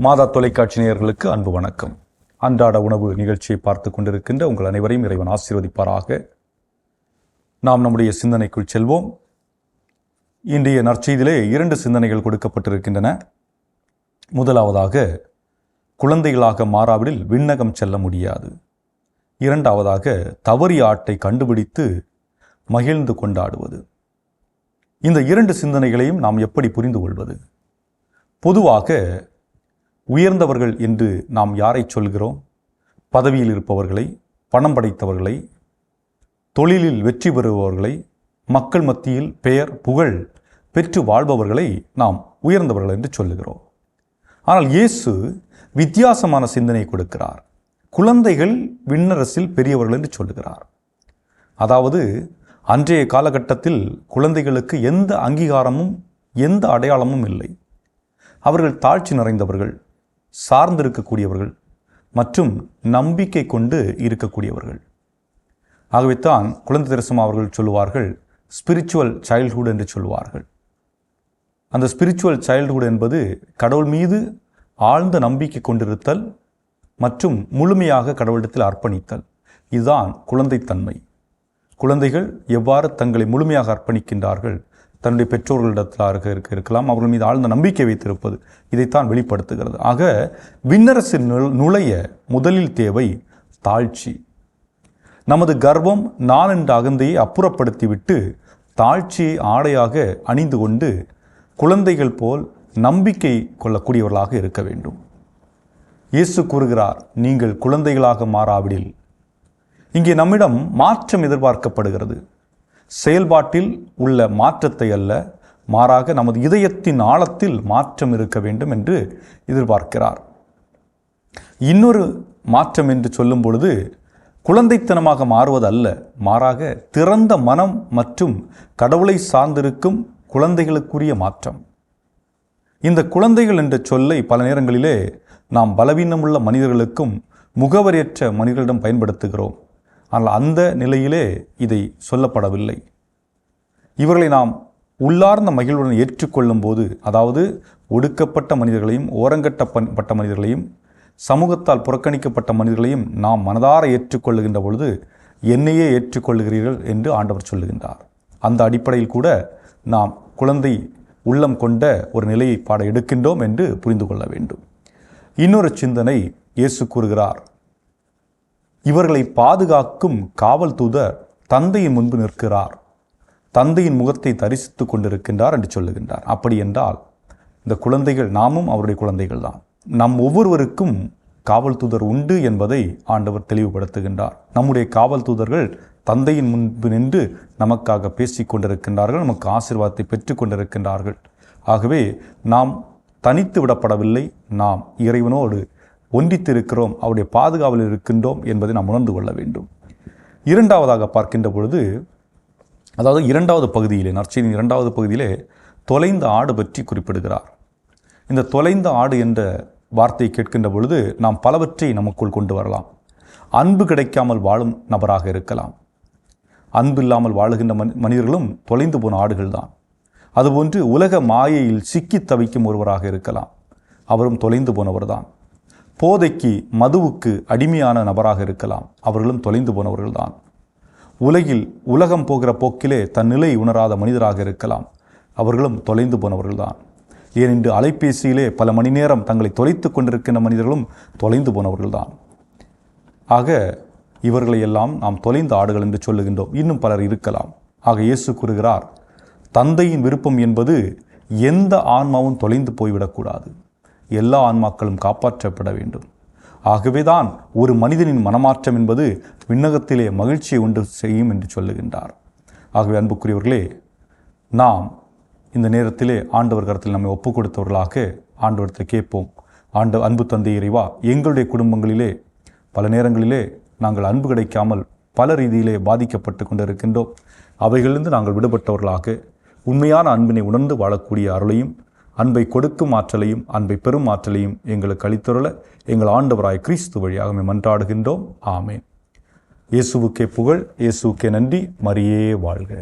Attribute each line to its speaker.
Speaker 1: மாதா தொலைக்காட்சி நேயர்களுக்கு அன்பு வணக்கம். அன்றாட உணவு நிகழ்ச்சியை பார்த்து கொண்டிருக்கின்ற உங்கள் அனைவரையும் இறைவன் ஆசீர்வதிப்பாராக. நாம் நம்முடைய சிந்தனைக்குள் செல்வோம். இன்றைய நற்செய்தியிலே 2 சிந்தனைகள் கொடுக்கப்பட்டிருக்கின்றன. முதலாவதாக, குழந்தைகளாக மாறாவிடில் விண்ணகம் செல்ல முடியாது. இரண்டாவதாக, தவறிய ஆட்டை கண்டுபிடித்து மகிழ்ந்து கொண்டாடுவது. இந்த 2 சிந்தனைகளையும் நாம் எப்படி புரிந்து கொள்வது? பொதுவாக உயர்ந்தவர்கள் என்று நாம் யாரை சொல்கிறோம்? பதவியில் இருப்பவர்களை, பணம் படைத்தவர்களை, தொழிலில் வெற்றி பெறுபவர்களை, மக்கள் மத்தியில் பெயர் புகழ் பெற்று வாழ்பவர்களை நாம் உயர்ந்தவர்கள் என்று சொல்லுகிறோம். ஆனால் இயேசு வித்தியாசமான சிந்தனை கொடுக்கிறார். குழந்தைகள் விண்ணரசில் பெரியவர்கள் என்று சொல்லுகிறார். அதாவது அன்றைய காலகட்டத்தில் குழந்தைகளுக்கு எந்த அங்கீகாரமும் எந்த அடையாளமும் இல்லை. அவர்கள் தாழ்ச்சி நிறைந்தவர்கள், சார்ந்திருக்கக்கூடியவர்கள் மற்றும் நம்பிக்கை கொண்டு இருக்கக்கூடியவர்கள். ஆகவே தான் குழந்தை தெரசம்மா அவர்கள் சொல்லுவார்கள், ஸ்பிரிச்சுவல் சைல்ட்ஹுட் என்று சொல்லுவார்கள். அந்த ஸ்பிரிச்சுவல் சைல்ட்ஹுட் என்பது கடவுள் மீது ஆழ்ந்த நம்பிக்கை கொண்டிருத்தல் மற்றும் முழுமையாக கடவுளிடத்தில் அர்ப்பணித்தல். இதுதான் குழந்தைத்தன்மை. குழந்தைகள் எவ்வாறு தங்களை முழுமையாக அர்ப்பணிக்கின்றார்கள், தன்னுடைய பெற்றோர்களிடத்தில் இருக்கலாம், அவர்கள் மீது ஆழ்ந்த நம்பிக்கை வைத்திருப்பது, இதைத்தான் வெளிப்படுத்துகிறது. ஆக விண்ணரசில் நுழைய முதலில் தேவை தாழ்ச்சி. நமது கர்வம், நான் என்ற அகந்தையை அப்புறப்படுத்திவிட்டு தாழ்ச்சியை ஆடையாக அணிந்து கொண்டு குழந்தைகள் போல் நம்பிக்கை கொள்ளக்கூடியவர்களாக இருக்க வேண்டும். இயேசு கூறுகிறார், நீங்கள் குழந்தைகளாக மாறாவிடில். இங்கே நம்மிடம் மாற்றம் எதிர்பார்க்கப்படுகிறது. செயல்பாட்டில் உள்ள மாற்றத்தை அல்ல, மாறாக நமது இதயத்தின் ஆழத்தில் மாற்றம் இருக்க வேண்டும் என்று எதிர்பார்க்கிறார். இன்னொரு மாற்றம் என்று சொல்லும் பொழுது குழந்தைத்தனமாக மாறுவது அல்ல, மாறாக திறந்த மனம் மற்றும் கடவுளை சார்ந்திருக்கும் குழந்தைகளுக்குரிய மாற்றம். இந்த குழந்தைகள் என்ற சொல்லை பல நேரங்களிலே நாம் பலவீனமுள்ள மனிதர்களுக்கும் முகவரியற்ற மனிதர்களிடம் பயன்படுத்துகிறோம். ஆனால் அந்த நிலையிலே இதை சொல்லப்படவில்லை. இவர்களை நாம் உள்ளார்ந்த மகிழ்வுடன் ஏற்றுக்கொள்ளும் போது, அதாவது ஒடுக்கப்பட்ட மனிதர்களையும் ஓரங்கட்டப்பட்ட மனிதர்களையும் சமூகத்தால் புறக்கணிக்கப்பட்ட மனிதர்களையும் நாம் மனதார ஏற்றுக்கொள்ளுகின்ற பொழுது என்னையே ஏற்றுக்கொள்ளுகிறீர்கள் என்று ஆண்டவர் சொல்லுகின்றார். அந்த அடிப்படையில் கூட நாம் குழந்தை உள்ளம் கொண்ட ஒரு நிலையை பாட எடுக்கின்றோம் என்று புரிந்து கொள்ள வேண்டும். இன்னொரு சிந்தனை, இயேசு கூறுகிறார், இவர்களை பாதுகாக்கும் காவல் தூதர் தந்தையின் முன்பு நிற்கிறார், தந்தையின் முகத்தை தரிசித்து கொண்டிருக்கின்றார் என்று சொல்லுகின்றார். அப்படி என்றால் இந்த குழந்தைகள் நாமும் அவருடைய குழந்தைகள் தான். நம் ஒவ்வொருவருக்கும் காவல் தூதர் உண்டு என்பதை ஆண்டவர் தெளிவுபடுத்துகின்றார். நம்முடைய காவல் தூதர்கள் தந்தையின் முன்பு நின்று நமக்காக பேசிக் கொண்டிருக்கின்றார்கள், நமக்கு ஆசீர்வாதத்தை பெற்று கொண்டிருக்கின்றார்கள். ஆகவே நாம் தனித்து விடப்படவில்லை, நாம் இறைவனோடு ஒன்றித்திருக்கிறோம், அவருடைய பாதுகாவலில் இருக்கின்றோம் என்பதை நாம் உணர்ந்து கொள்ள வேண்டும். இரண்டாவதாக பார்க்கின்ற பொழுது, அதாவது 2வது பகுதியிலே, நற்செய்தியின் 2வது பகுதியிலே தொலைந்த ஆடு பற்றி குறிப்பிடுகிறார். இந்த தொலைந்த ஆடு என்ற வார்த்தையை கேட்கின்ற பொழுது நாம் பலவற்றை நமக்குள் கொண்டு வரலாம். அன்பு கிடைக்காமல் வாழும் நபராக இருக்கலாம். அன்பு இல்லாமல் வாழுகின்ற மனிதர்களும் தொலைந்து போன ஆடுகள் தான். அதுபோன்று உலக மாயையில் சிக்கி தவிக்கும் ஒருவராக இருக்கலாம், அவரும் தொலைந்து போனவர் தான். போதைக்கு மதுவுக்கு அடிமையான நபராக இருக்கலாம், அவர்களும் தொலைந்து போனவர்கள் தான். உலகம் போகிற போக்கிலே தன் நிலை உணராத மனிதராக இருக்கலாம், அவர்களும் தொலைந்து போனவர்கள் தான். ஏனென்று அலைபேசியிலே பல மணி நேரம் தங்களை தொலைத்து கொண்டிருக்கின்ற மனிதர்களும் தொலைந்து போனவர்கள் தான். ஆக இவர்களை எல்லாம் நாம் தொலைந்த ஆடுகள் என்று சொல்லுகின்றோம். இன்னும் பலர் இருக்கலாம். ஆக இயேசு கூறுகிறார், தந்தையின் விருப்பம் என்பது எந்த ஆன்மாவும் தொலைந்து போய்விடக்கூடாது, எல்லா ஆன்மாக்களும் காப்பாற்றப்பட வேண்டும். ஆகவேதான் ஒரு மனிதனின் மனமாற்றம் என்பது விண்ணகத்திலே மகிழ்ச்சியை உண்டு செய்யும் என்று சொல்லுகின்றார். ஆகவே அன்புக்குரியவர்களே, நாம் இந்த நேரத்திலே ஆண்டவர் கரத்தில் நம்மை ஒப்புக் கொடுத்தவர்களாக ஆண்டவரத்தை கேட்போம். அன்பு தந்தை இறைவா, எங்களுடைய குடும்பங்களிலே பல நேரங்களிலே நாங்கள் அன்பு கிடைக்காமல் பல ரீதியிலே பாதிக்கப்பட்டு கொண்டிருக்கின்றோம். அவைகளிலிருந்து நாங்கள் விடுபட்டவர்களாக உண்மையான அன்பினை உணர்ந்து வாழக்கூடிய அருளையும், அன்பை கொடுக்கும் ஆற்றலையும், அன்பை பெறும் ஆற்றலையும் எங்களுக்கு அளித்தருள எங்கள் ஆண்டவராய் கிறிஸ்து வழியாக மன்றாடுகின்றோம். ஆமேன். இயேசுவுக்கே புகழ், இயேசுவுக்கே நன்றி. மரியே வாழ்க.